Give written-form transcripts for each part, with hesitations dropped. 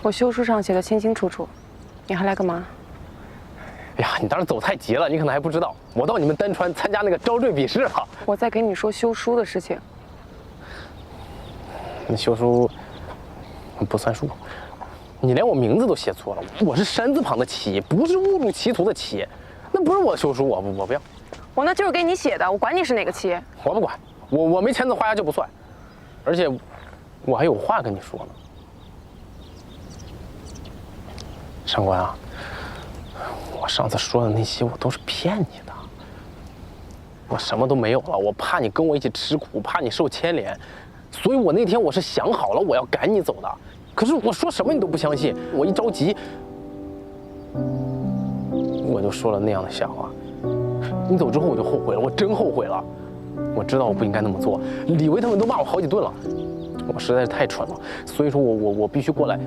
我休书上写的清清楚楚，你还来干嘛？哎呀，你当时走太急了，你可能还不知道，我到你们丹川参加那个招赘笔试了。我在给你说休书的事情。那休书不算数，你连我名字都写错了，我是山字旁的齐，不是误入歧途的齐，那不是我休书，我不要。我那就是给你写的，我管你是哪个齐。我不管，我没签字画押就不算，而且我还有话跟你说呢。上官啊，我上次说的那些我都是骗你的，我什么都没有了，我怕你跟我一起吃苦，怕你受牵连，所以我那天我是想好了我要赶你走的，可是我说什么你都不相信，我一着急我就说了那样的笑话。你走之后我就后悔了，我真后悔了，我知道我不应该那么做，李维他们都骂我好几顿了，我实在是太蠢了，所以说我必须过来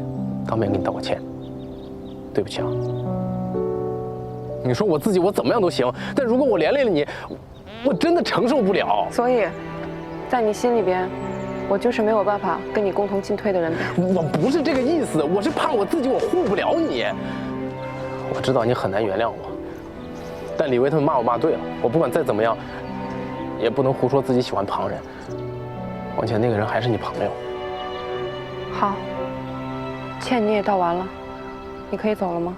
当面给你道个歉，对不起啊。你说我自己我怎么样都行，但如果我连累了你，我真的承受不了。所以，在你心里边，我就是没有办法跟你共同进退的人呗。我不是这个意思，我是怕我自己我护不了你。我知道你很难原谅我，但李维他们骂我骂对了，我不管再怎么样，也不能胡说自己喜欢旁人。况且那个人还是你朋友。好，歉你也道完了，你可以走了吗？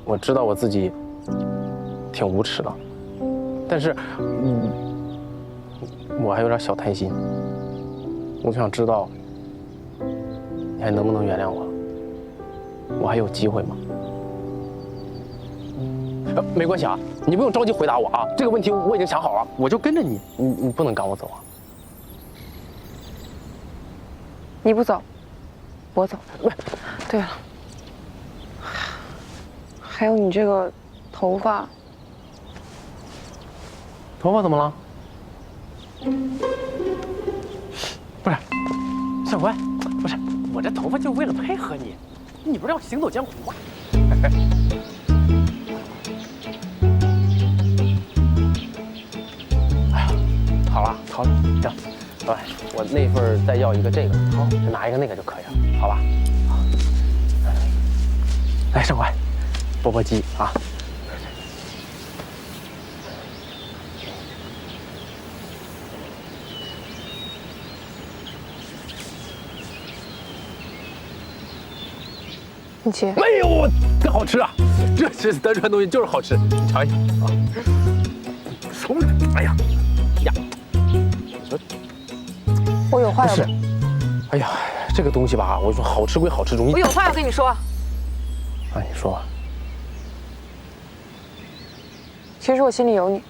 我知道我自己挺无耻的，但是，我还有点小贪心。我就想知道，你还能不能原谅我？我还有机会吗？没关系啊，你不用着急回答我啊，这个问题我已经想好了，我就跟着你，你不能赶我走啊。你不走，我走。对了。还有你这个头发，头发怎么了？不是，上官，不是，我这头发就是为了配合你，你不是要行走江湖吗？哎呀，好了，好了，行，老板，我那份再要一个这个，好，就拿一个那个就可以了，好吧？好，来，上官。钵钵鸡啊！你切？没有，这好吃啊！这丹川东西就是好吃，你尝一尝啊！手里，哎呀呀！你说我有话要说。哎呀，这个东西吧，我说好吃归好吃，容易。我有话要跟你说。啊，你说。其实我心里有你，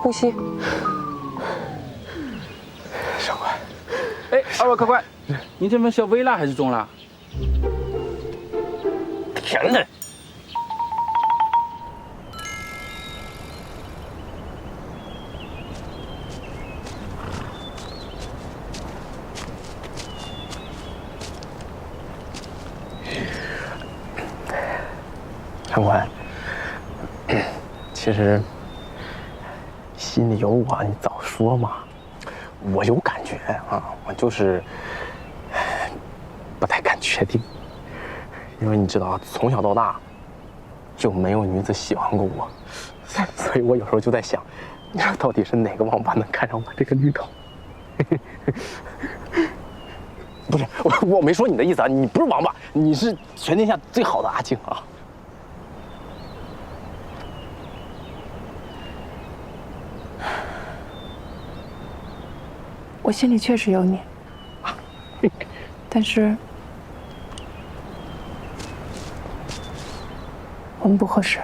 呼吸。上官，哎，二位客官，你这份小微辣还是中辣？甜的。上官，其实心里有我，你早说嘛。我有感觉啊，我就是不太敢确定，因为你知道啊，从小到大就没有女子喜欢过我，所以我有时候就在想，你说到底是哪个王八能看上我这个绿头？不是，我没说你的意思啊，你不是王八，你是全天下最好的阿静啊。我心里确实有你，但是我们不合适。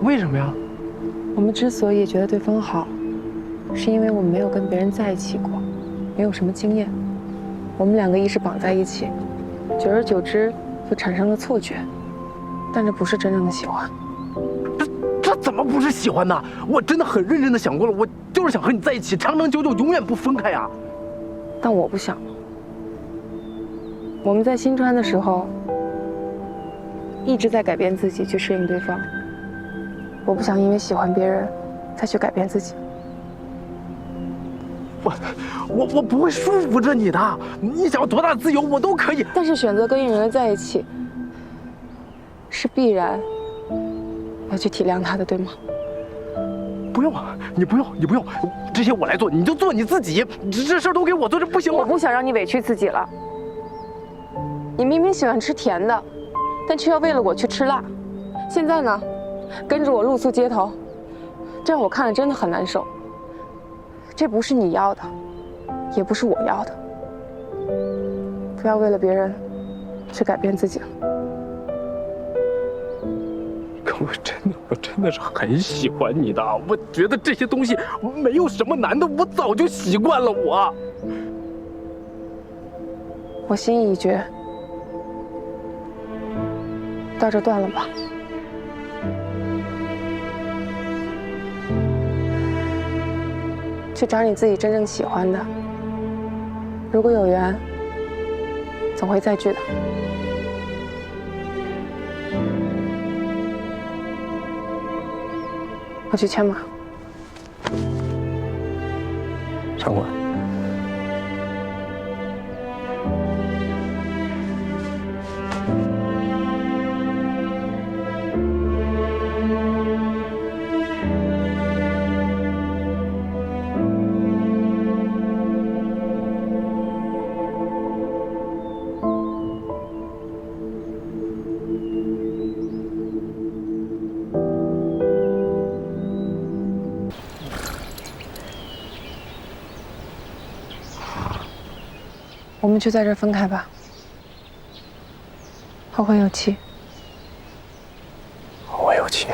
为什么呀？我们之所以觉得对方好，是因为我们没有跟别人在一起过，没有什么经验。我们两个一直绑在一起，久而久之就产生了错觉，但这不是真正的喜欢。这怎么不是喜欢呢？我真的很认真的想过了，我就是想和你在一起，长长久久，永远不分开呀。但我不想。我们在新川的时候，一直在改变自己去适应对方。我不想因为喜欢别人，再去改变自己。我不会束缚着你的，你想要多大自由我都可以。但是选择跟一个人在一起，是必然要去体谅他的，对吗？不用啊，你不用，这些我来做，你就做你自己。这事儿都给我做，这不行吗？我不想让你委屈自己了。你明明喜欢吃甜的，但却要为了我去吃辣。现在呢，跟着我露宿街头，这让我看了真的很难受。这不是你要的，也不是我要的。不要为了别人去改变自己了。可我真的是很喜欢你的，我觉得这些东西没有什么难的，我早就习惯了。我心意已决，到这断了吧。去找你自己真正喜欢的。如果有缘，总会再聚的。我去牵马。长官，我们就在这儿分开吧。后会有期。我有气。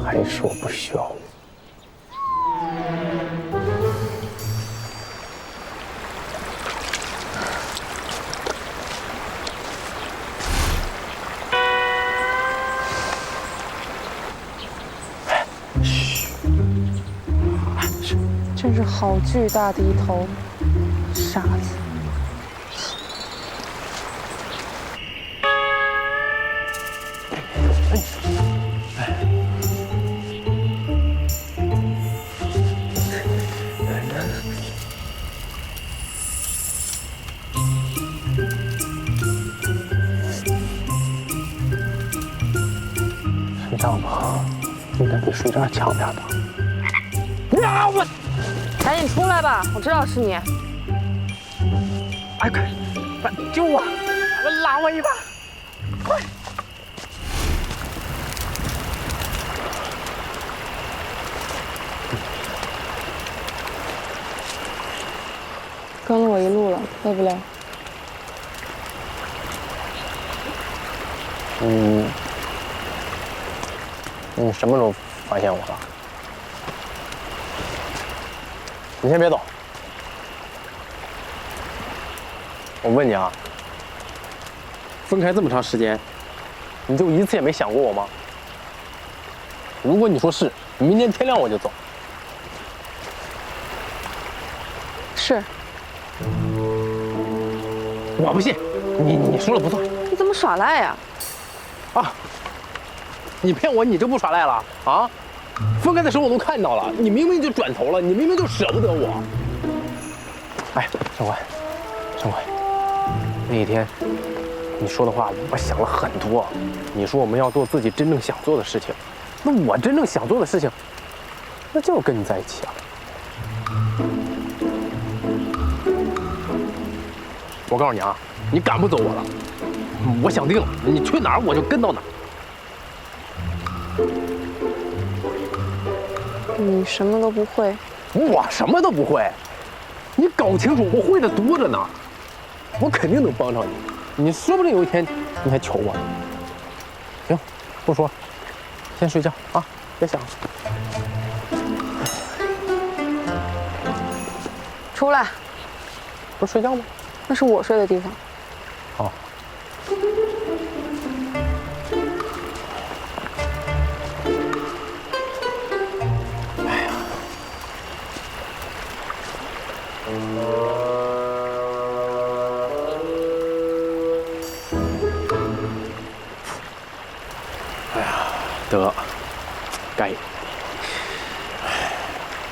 还是我不需要你。真是好巨大的一头傻子。睡觉吧，应该比睡这儿强点吧。啊！我赶紧出来吧，我知道是你。哎，快，救我！拉我一把，快！跟了我一路了，累不累？你什么时候发现我了？你先别走，我问你啊，分开这么长时间，你就一次也没想过我吗？如果你说是，明天天亮我就走。是。我不信，你说了不算。你怎么耍赖呀？啊！你骗我，你就不耍赖了啊？分开的时候我都看到了，你明明就转头了，你明明就舍不得我。哎，上官，那一天你说的话我想了很多。你说我们要做自己真正想做的事情，那我真正想做的事情，那就是跟你在一起啊。我告诉你啊，你赶不走我了。我想定了，你去哪儿我就跟到哪儿。你什么都不会，我什么都不会，你搞清楚，我会的多着呢。我肯定能帮上你，你说不定有一天你还求我呢。行，不说了，先睡觉啊，别想了。出来，不是睡觉吗？那是我睡的地方。哦。得，该